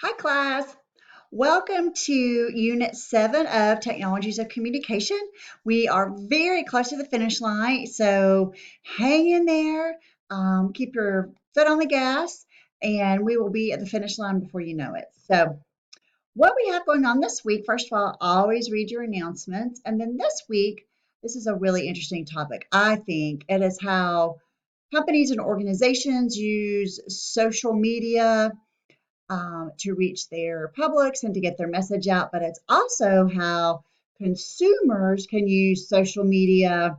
Hi, class. Welcome to Unit 7 of Technologies of Communication. We are very close to the finish line, so hang in there, keep your foot on the gas, and we will be at the finish line before you know it. So, what we have going on this week, first of all, always read your announcements. And then this week, this is a really interesting topic. I think it is how companies and organizations use social media to reach their publics and to get their message out, but it's also how consumers can use social media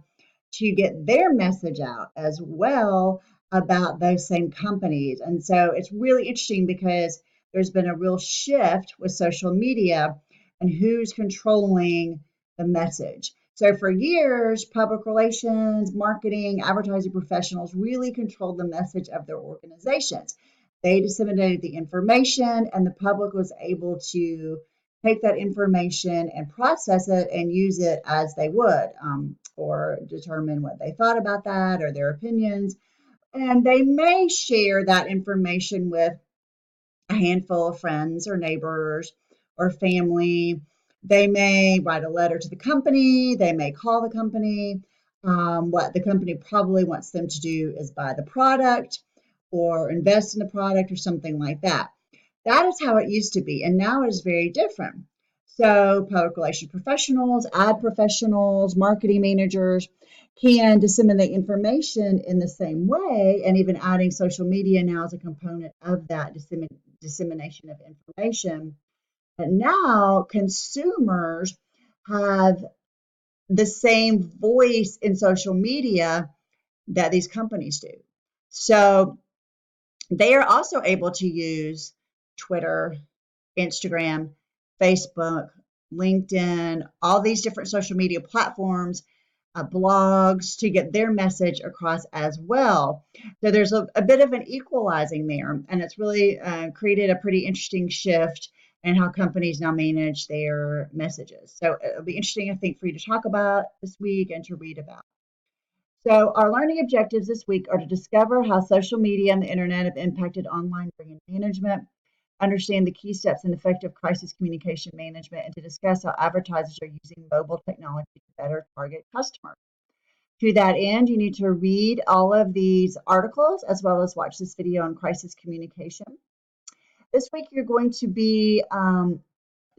to get their message out as well about those same companies. And so it's really interesting because there's been a real shift with social media and who's controlling the message. So for years, public relations, marketing, advertising professionals really controlled the message of their organizations. They disseminated the information, and the public was able to take that information and process it and use it as they would, or determine what they thought about that or their opinions. And they may share that information with a handful of friends or neighbors or family. They may write a letter to the company, they may call the company. What the company probably wants them to do is buy the product or invest in the product or something like that. That is how it used to be, and now it is very different. So, public relations professionals, ad professionals, marketing managers can disseminate information in the same way, and even adding social media now as a component of that dissemination of information. But now consumers have the same voice in social media that these companies do. So they are also able to use Twitter, Instagram, Facebook, LinkedIn, all these different social media platforms, blogs to get their message across as well. So there's a bit of an equalizing there, and it's really created a pretty interesting shift in how companies now manage their messages. So it'll be interesting, I think, for you to talk about this week and to read about. So our learning objectives this week are to discover how social media and the internet have impacted online brand management, understand the key steps in effective crisis communication management, and to discuss how advertisers are using mobile technology to better target customers. To that end, you need to read all of these articles as well as watch this video on crisis communication. This week, you're going to be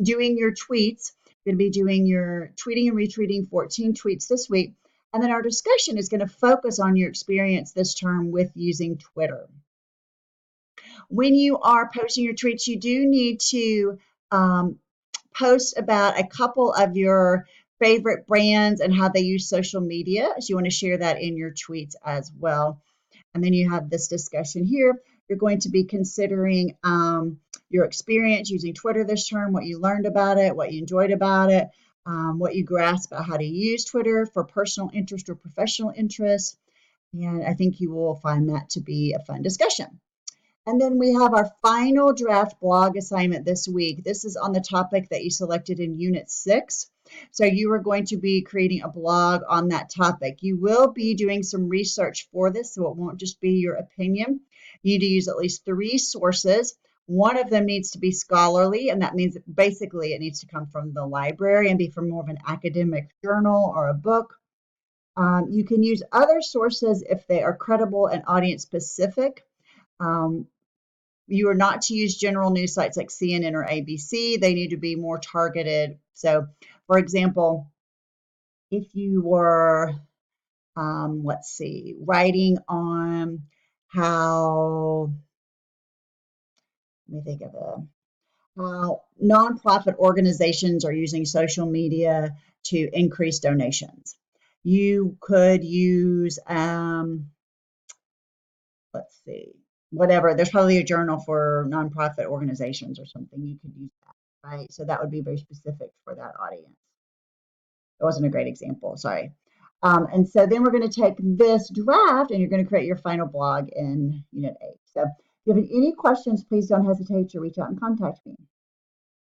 doing your tweets. You're going to be doing your tweeting and retweeting 14 tweets this week. And then our discussion is going to focus on your experience this term with using Twitter. When you are posting your tweets, you do need to post about a couple of your favorite brands and how they use social media. So you want to share that in your tweets as well. And then you have this discussion here. You're going to be considering your experience using Twitter this term, what you learned about it, what you enjoyed about it, what you grasp about how to use Twitter for personal interest or professional interest. And I think you will find that to be a fun discussion. And then we have our final draft blog assignment this week. This is on the topic that you selected in Unit 6. So you are going to be creating a blog on that topic. You will be doing some research for this, so it won't just be your opinion. You need to use at least 3 sources. One of them needs to be scholarly, and that means that basically it needs to come from the library and be from more of an academic journal or a book. You can use other sources if they are credible and audience specific. You are not to use general news sites like CNN or ABC. They need to be more targeted. So, for example, if you were, writing on how, let me think of how nonprofit organizations are using social media to increase donations. You could use, whatever. There's probably a journal for nonprofit organizations or something. You could use that, right? So that would be very specific for that audience. It wasn't a great example, sorry. And so then we're going to take this draft and you're going to create your final blog in Unit 8. So if you have any questions, please don't hesitate to reach out and contact me.